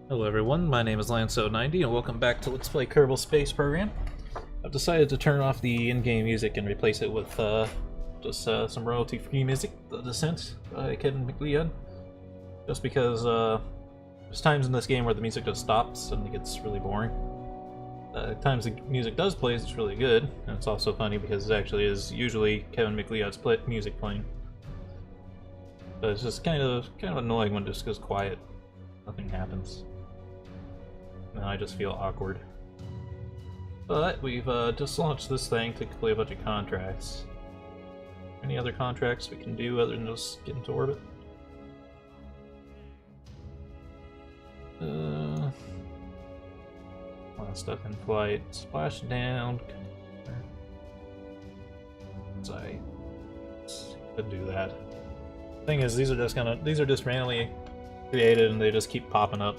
Hello everyone, my name is Lanso90 and welcome back to Let's Play Kerbal Space Program. I've decided to turn off the in-game music and replace it with just some royalty-free music, The Descent by Kevin MacLeod. Just because there's times in this game where the music just stops and it gets really boring. Times the music does play, it's really good, and it's also funny because it actually is usually Kevin MacLeod's music playing. But it's just kind of annoying when it just goes quiet. Nothing happens. And I just feel awkward. But we've just launched this thing to complete a bunch of contracts. Any other contracts we can do other than just get into orbit? A lot of stuff in flight. Splash down. I could do that. Thing is, these are just randomly created and they just keep popping up.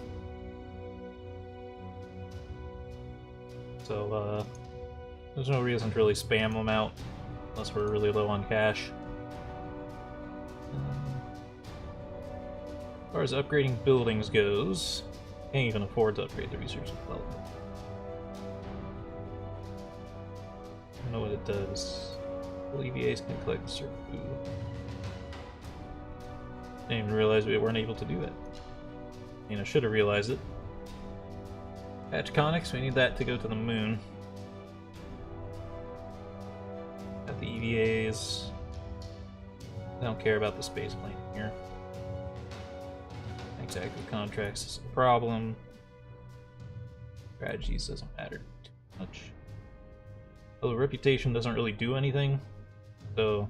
So, there's no reason to really spam them out unless we're really low on cash. As far as upgrading buildings goes, can't even afford to upgrade the research and development. I don't know what it does. EVAs can collect certain food. Didn't even realize we weren't able to do that. I mean, I should have realized it. Patch Conics, we need that to go to the moon. Got the EVAs. I don't care about the space plane here. Active contracts is a problem. Strategies doesn't matter too much. Although reputation doesn't really do anything. So,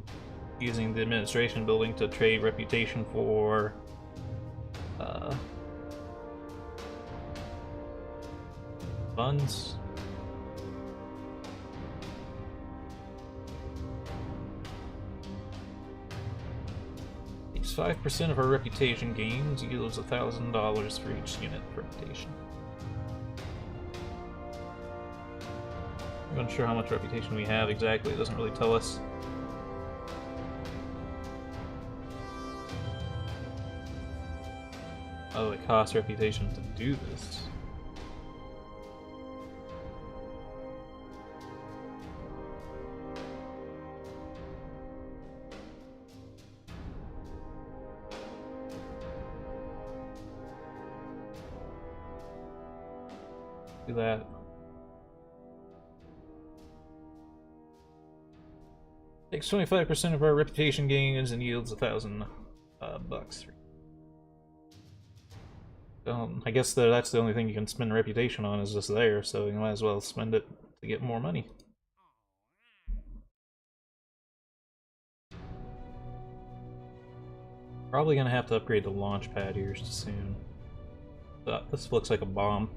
using the administration building to trade reputation for funds. Takes 5% of our reputation gains, yields $1,000 for each unit of reputation. I'm unsure how much reputation we have exactly, it doesn't really tell us. Oh, it costs reputation to do this. Do that. Takes 25% of our reputation gains and yields $1,000 bucks. I guess that's the only thing you can spend reputation on is just there, so you might as well spend it to get more money. Probably gonna have to upgrade the launch pad here soon. This looks like a bomb.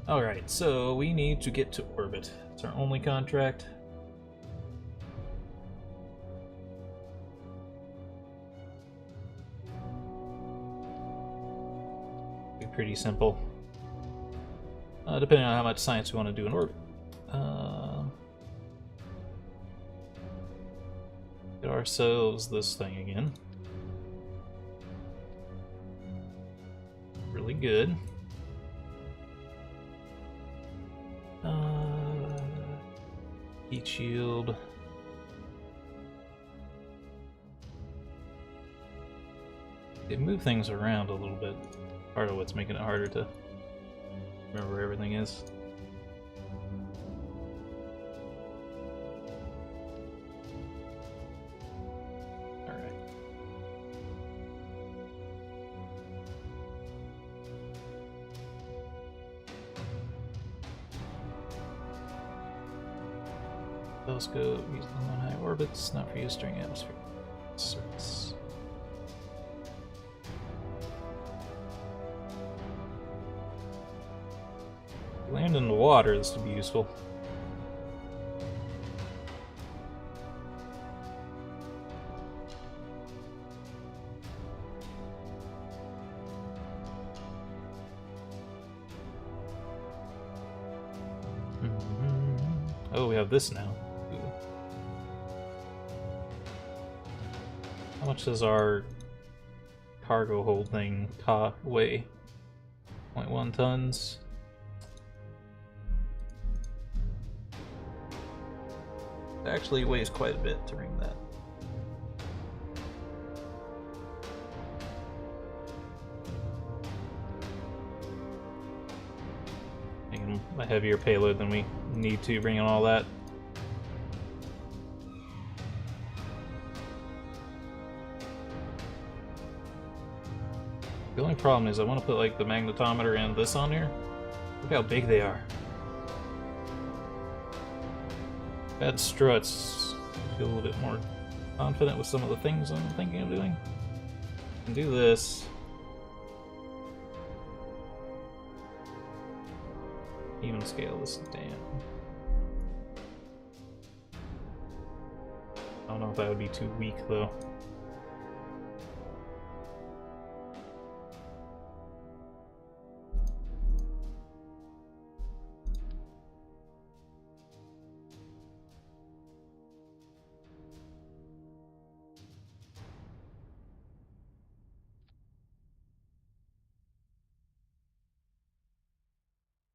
Alright, so we need to get to orbit. It's our only contract. Pretty simple. Depending on how much science we want to do in orbit. Get ourselves this thing again. Really good. Heat shield. They move things around a little bit. Part of what's making it harder to remember where everything is. Alright. Telescope, use them on high orbits, not for use during atmospheric service. Land in the water, this would be useful. Oh, we have this now. Ooh. How much does our cargo hold thing weigh? 8.1 tons. It actually weighs quite a bit to bring that. Making a heavier payload than we need to, bring in all that. The only problem is I want to put like the magnetometer and this on here. Look how big they are. Add struts. Feel a little bit more confident with some of the things I'm thinking of doing. And do this. Even scale this down. I don't know if that would be too weak though.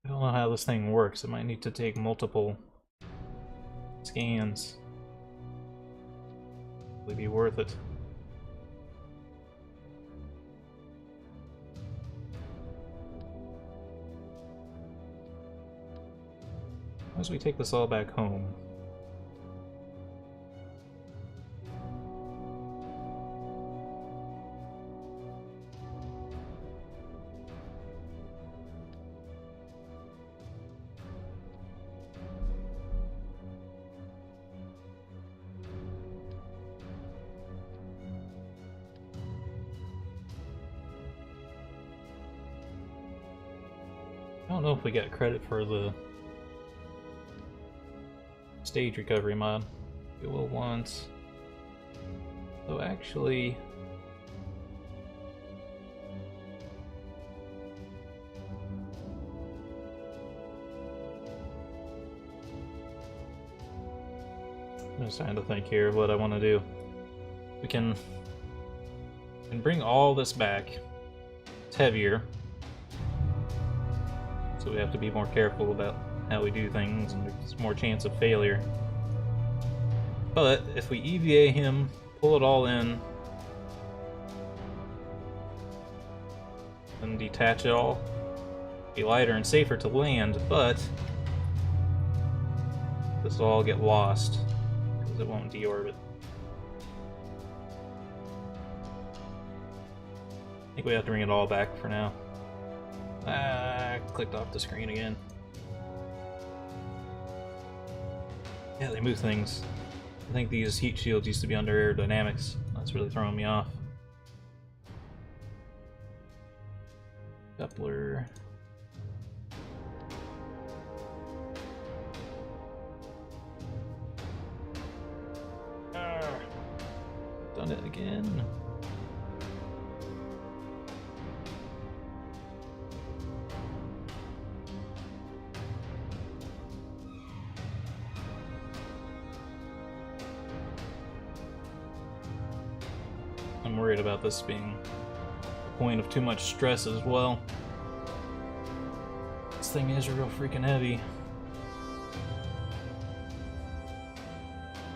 I don't know how this thing works. It might need to take multiple scans. Would be worth it. As we take this all back home. I don't know if we got credit for the stage recovery mod. We will once. So actually, I'm just trying to think here of what I want to do. We can bring all this back. It's heavier. So we have to be more careful about how we do things, and there's more chance of failure. But if we EVA him, pull it all in, and detach it all, it'll be lighter and safer to land, but this will all get lost because it won't deorbit. I think we have to bring it all back for now. Ah, clicked off the screen again. Yeah, they move things. I think these heat shields used to be under aerodynamics. That's really throwing me off. Doppler. Ah, done it again. I'm worried about this being a point of too much stress as well. This thing is real freaking heavy.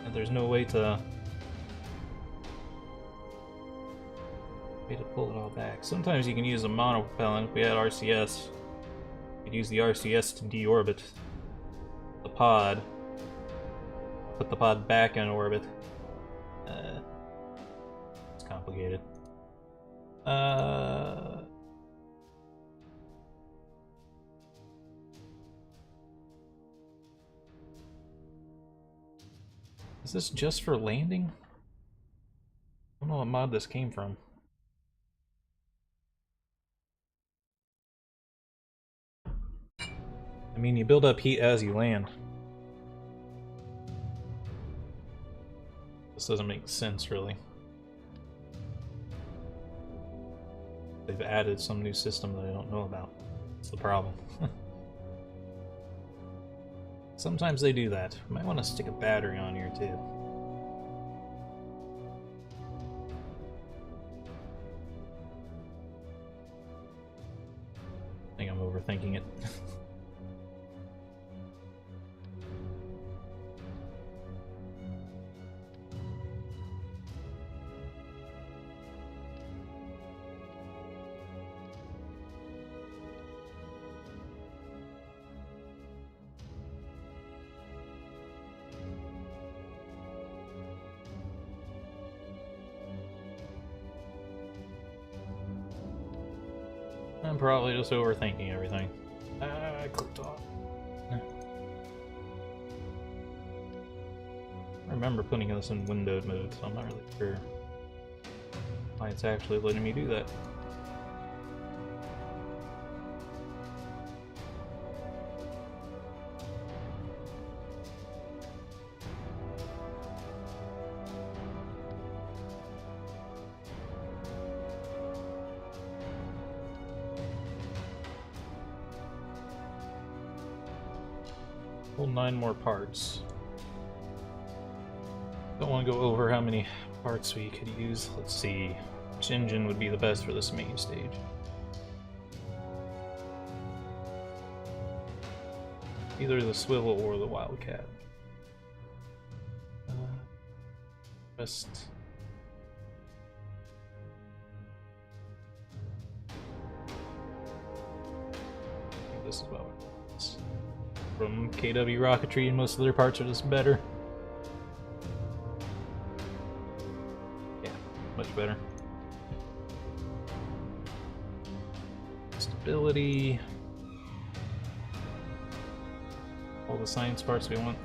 And there's no way to pull it all back. Sometimes you can use a monopropellant. If we had RCS, you'd use the RCS to deorbit the pod. Put the pod back in orbit. Complicated. Is this just for landing? I don't know what mod this came from. I mean, you build up heat as you land. This doesn't make sense, really. They've added some new system that I don't know about. That's the problem. Sometimes they do that. Might want to stick a battery on here too. I think overthinking it. I'm probably just overthinking everything. I clicked off. I remember putting this in windowed mode, so I'm not really sure why it's actually letting me do that. Well, 9 more parts. Don't want to go over how many parts we could use. Let's see. Which engine would be the best for this main stage? Either the Swivel or the Wildcat. Best. I think this is about it. From KW Rocketry, and most of their parts are just better. Yeah, much better. Stability. All the science parts we want.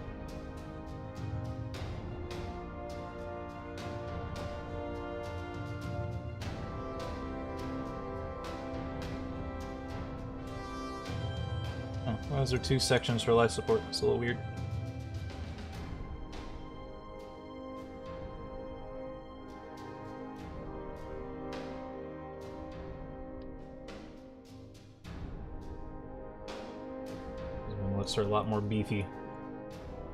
Those are 2 sections for life support. It's a little weird. These are a lot more beefy.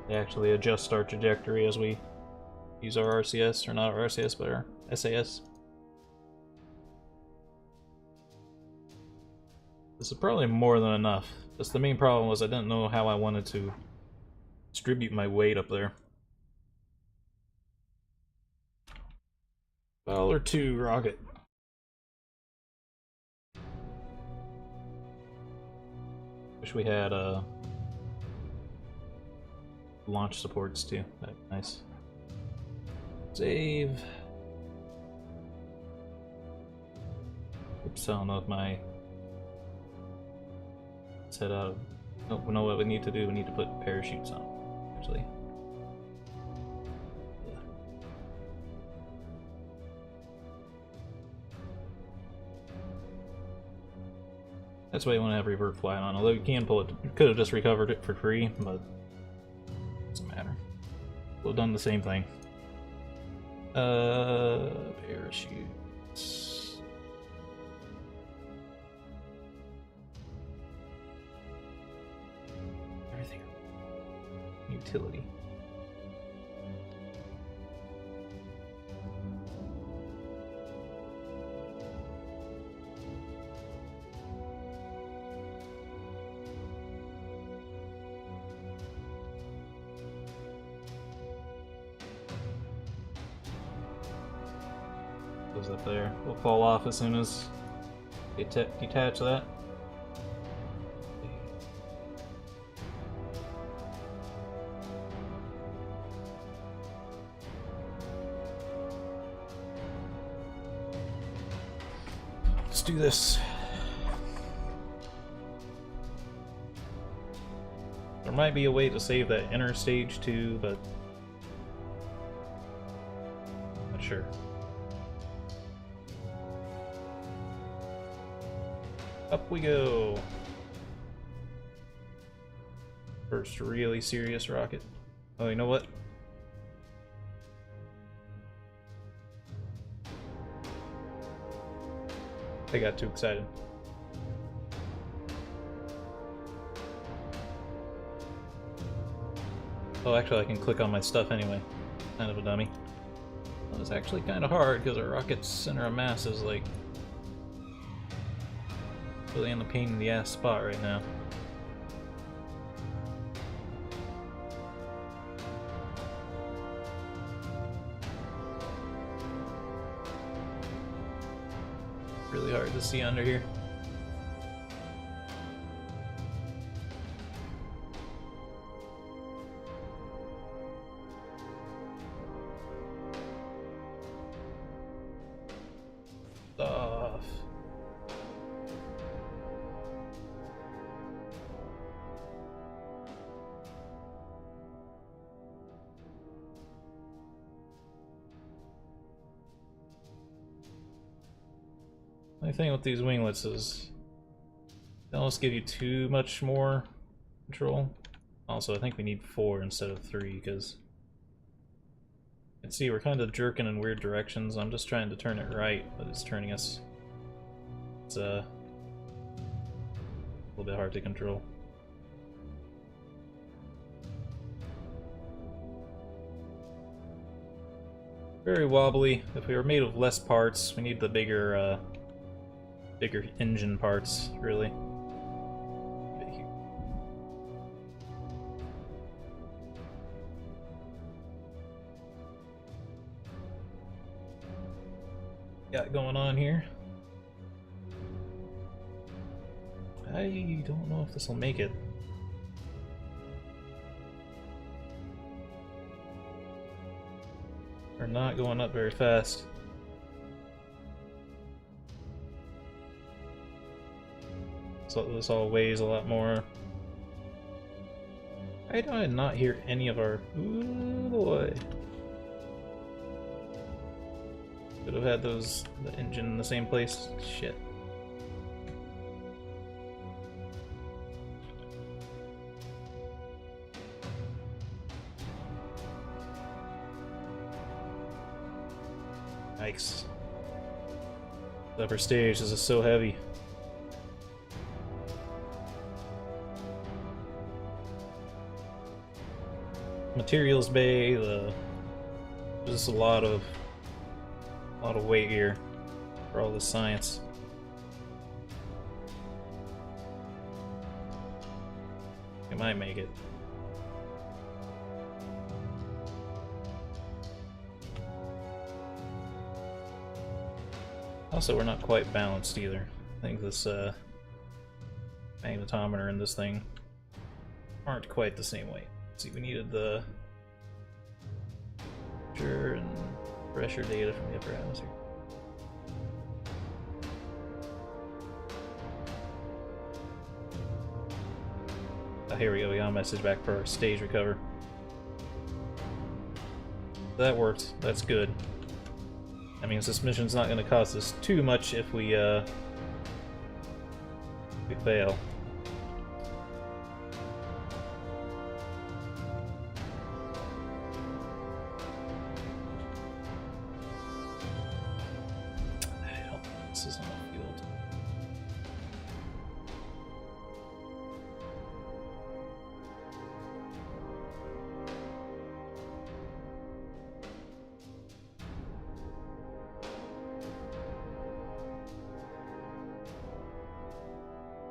They actually adjust our trajectory as we use our RCS, or not our RCS, but our SAS. This is probably more than enough. Just the main problem was I didn't know how I wanted to distribute my weight up there. $2 rocket. Wish we had launch supports too. That'd be nice. Save. Oops, I don't know if my head out of. Oh, we know what we need to do. We need to put parachutes on, actually. Yeah. That's why you want to have revert flight on. Although you can pull it, you could have just recovered it for free, but it doesn't matter. We'll have done the same thing. Parachutes. Utility. Goes up there. We'll fall off as soon as we detach that. Let's do this. There might be a way to save that inner stage too, but I'm not sure. Up we go. First really serious rocket. Oh, you know what? I got too excited. Oh, actually I can click on my stuff anyway. Kind of a dummy. Well, it's actually kind of hard because our rocket's center of mass is like Really in the pain in the ass spot right now. Really hard to see under here. Stuff. The thing with these winglets is they almost give you too much more control. Also, I think we need 4 instead of 3 because you can see we're kind of jerking in weird directions. I'm just trying to turn it right, but it's turning us. It's a little bit hard to control. Very wobbly. If we were made of less parts, we need the bigger engine parts, really. Got going on here. I don't know if this will make it. We're not going up very fast. So this all weighs a lot more. Why do I not hear any of our... Ooh boy. Could have had the engine in the same place. Shit. Yikes. The upper stage, this is so heavy. Materials bay, there's just a lot of weight here for all this science. It might make it. Also, we're not quite balanced either. I think this magnetometer and this thing aren't quite the same weight. See, we needed the temperature and pressure data from the upper atmosphere. Oh, here we go, we got a message back for our stage recover. That worked, that's good. That means this mission's not going to cost us too much if we fail. This is enough fuel.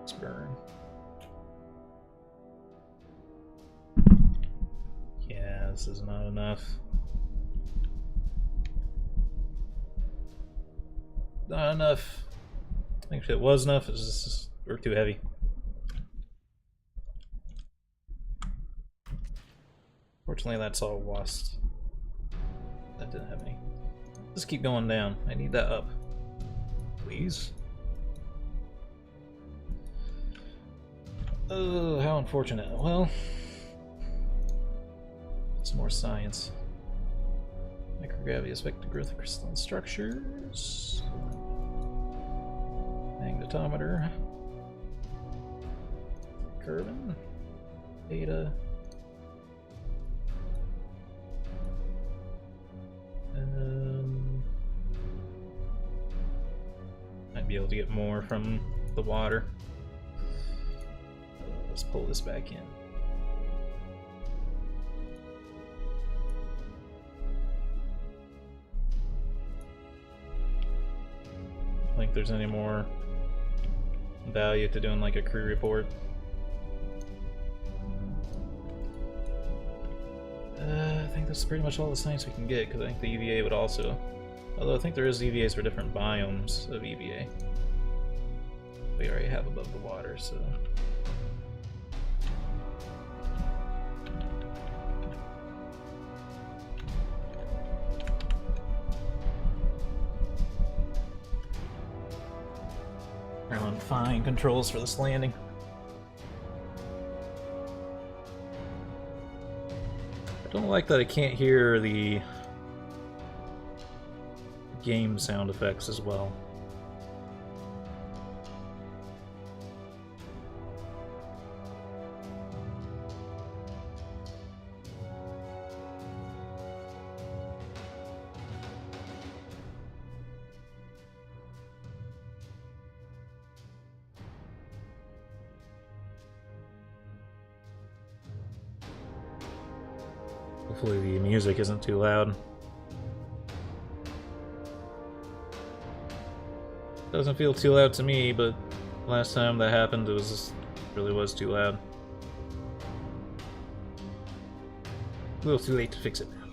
Let's burn. Yeah, this is not enough. Not enough. Actually, it was enough. It's just we're too heavy. Fortunately, that's all lost. That didn't have any. Just keep going down. I need that up, please. Oh, how unfortunate. Well, some more science. Microgravity affects the growth of crystalline structures. Magnetometer. Curvin. Data. Might be able to get more from the water. Let's pull this back in. I don't think there's any more value to doing like a crew report. I think that's pretty much all the science we can get, because I think the EVA would also... Although I think there is EVAs for different biomes of EVA. We already have above the water, so... We're on fine controls for this landing. I don't like that I can't hear the game sound effects as well. Hopefully the music isn't too loud. Doesn't feel too loud to me, but last time that happened, it really was too loud. A little too late to fix it now.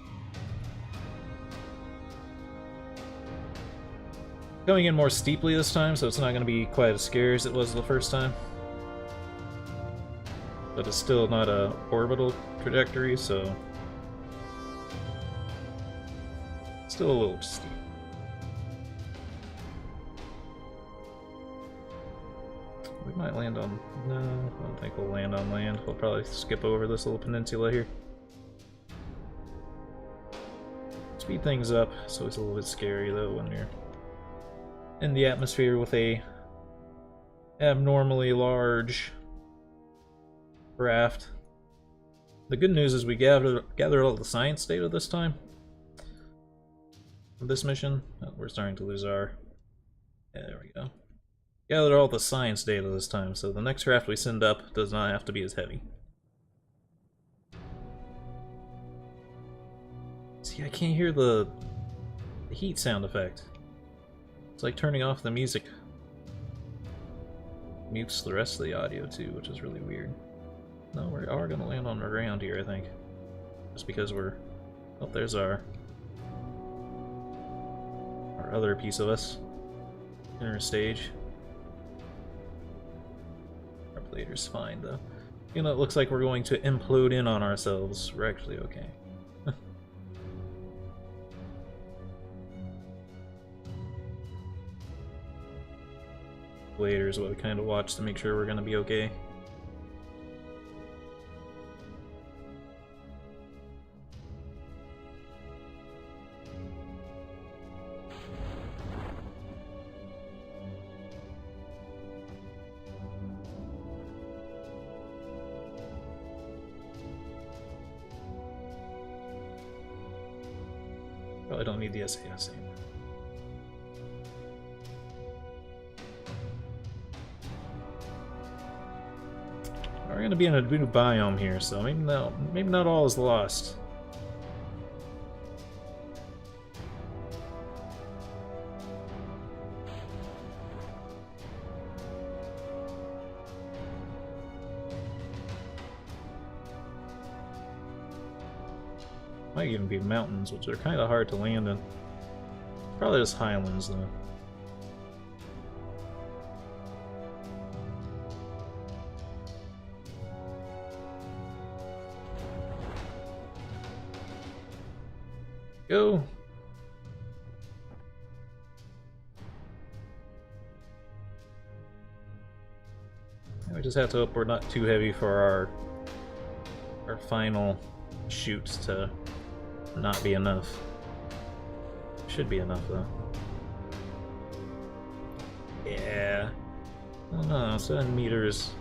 Coming in more steeply this time, so it's not going to be quite as scary as it was the first time. But it's still not a orbital trajectory, so still a little steep. We might land on... No, I don't think we'll land on land. We'll probably skip over this little peninsula here. Speed things up, so it's a little bit scary though when you're in the atmosphere with a abnormally large craft. The good news is we gathered all the science data this time. This mission, oh, we're starting to lose our... Yeah, there we go. Gathered all the science data this time, so the next craft we send up does not have to be as heavy. See, I can't hear the heat sound effect. It's like turning off the music. Mutes the rest of the audio too, which is really weird. No, we are going to land on the ground here, I think. Just because we're... Oh, there's our other piece of us. Inner stage. Our blader's fine, though. You know, it looks like we're going to implode in on ourselves. We're actually okay. Blader is what we kind of watch to make sure we're going to be okay. Probably don't need the SAS anymore. We're gonna be in a new biome here, so maybe not all is lost. Might even be mountains, which are kind of hard to land in. Probably just highlands, though. Go! We just have to hope we're not too heavy for our final shoots to not be enough. Should be enough though. Yeah. I don't know, 7 meters.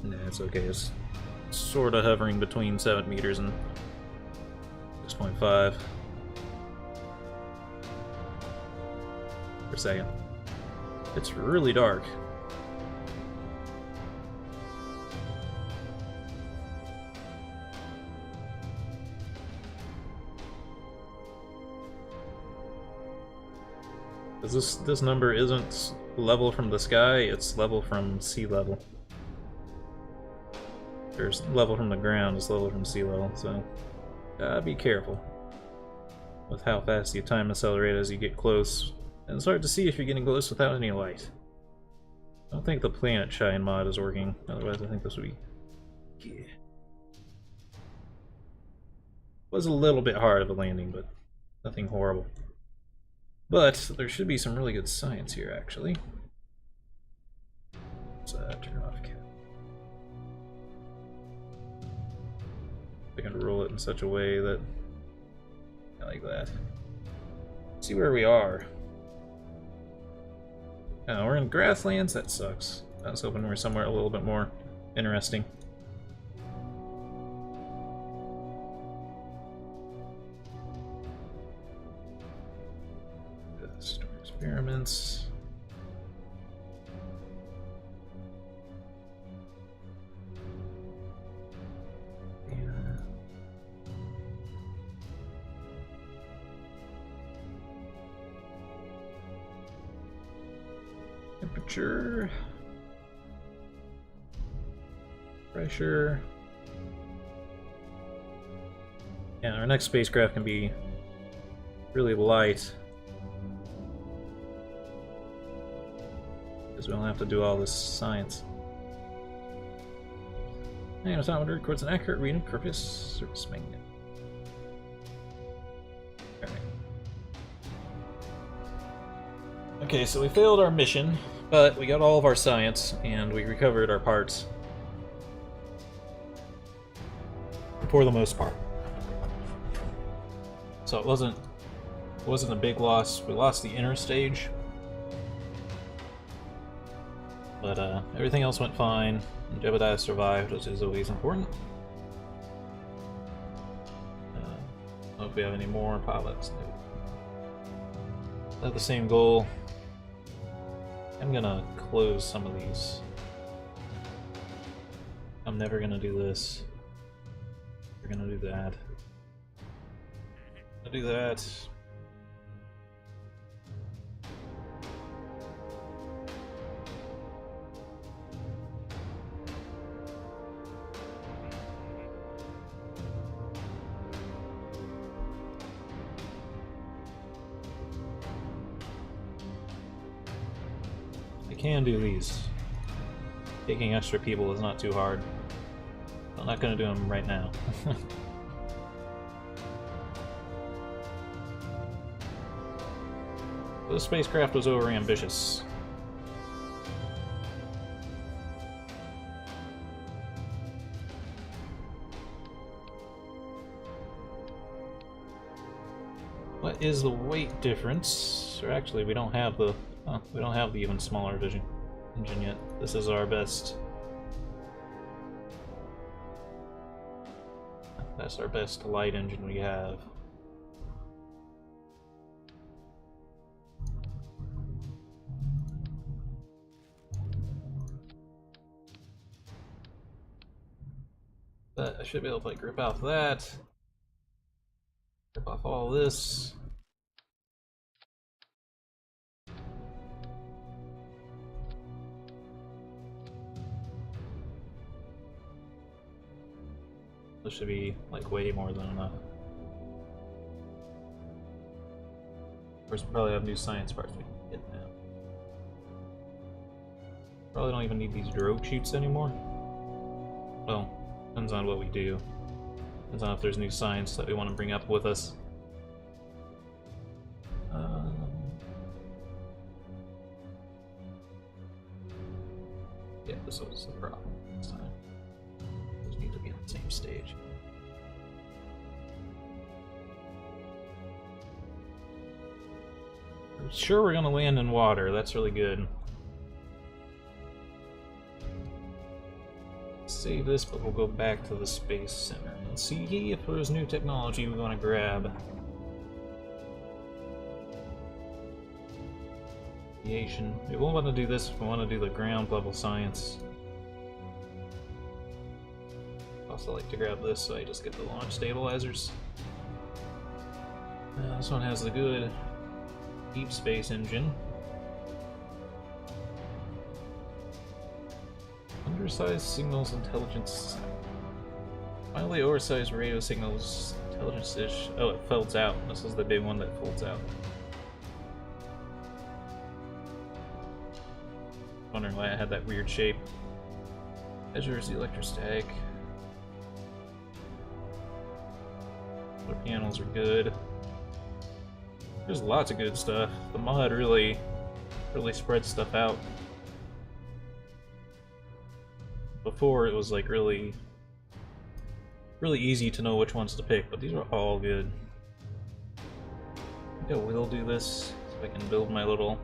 Nah, it's okay. It's sort of hovering between 7 meters and 6.5 per second. It's really dark. Because this number isn't level from the sky, it's level from sea level. There's level from the ground, it's level from sea level, so be careful with how fast you time accelerate as you get close. And it's hard to see if you're getting close without any light. I don't think the planet shine mod is working, otherwise I think this would be... Yeah. Was a little bit hard of a landing, but nothing horrible. But there should be some really good science here, actually. Let's turn off cat. I can roll it in such a way that I like that. Let's see where we are. Oh, we're in grasslands? That sucks. I was hoping we were somewhere a little bit more interesting. Store experiments. Temperature, pressure. Yeah, our next spacecraft can be really light, because we don't have to do all this science. Magnetometer records an accurate reading of Kerbal surface magnet. Okay, so we failed our mission, but we got all of our science, and we recovered our parts. For the most part. So it wasn't a big loss. We lost the inner stage. But everything else went fine, and Jebediah survived, which is always important. I don't know if we have any more pilots. They have the same goal. I'm gonna close some of these. I'm never gonna do this. We're gonna do that. I'll do that. I can do these. Taking extra people is not too hard. I'm not gonna do them right now. The spacecraft was overambitious. What is the weight difference? Or actually, we don't have the even smaller engine yet. This is our best. That's our best light engine we have. But I should be able to like rip off that. Rip off all this. This should be like way more than enough. Of course, we probably have new science parts we can get now. Probably don't even need these drogue chutes anymore. Well, depends on what we do. Depends on if there's new science that we want to bring up with us. Yeah, this was the problem this time. Those need to be on the same stage. I'm sure we're gonna land in water. That's really good. Save this, but we'll go back to the Space Center and see if there's new technology we want to grab. Aviation. We won't want to do this if we want to do the ground level science. Also like to grab this so I just get the launch stabilizers. This one has the good Deep space engine. Undersized signals intelligence. Finally, oversized radio signals intelligence dish. Oh, it folds out. This is the big one that folds out. Wondering why I had that weird shape. Measures the electrostatic. The panels are good. There's lots of good stuff. The mod really spreads stuff out. Before it was like really easy to know which ones to pick, but these are all good. I think I will do this so I can build my little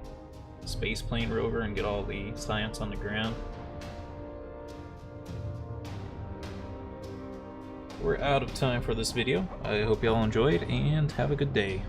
space plane rover and get all the science on the ground. We're out of time for this video. I hope y'all enjoyed and have a good day.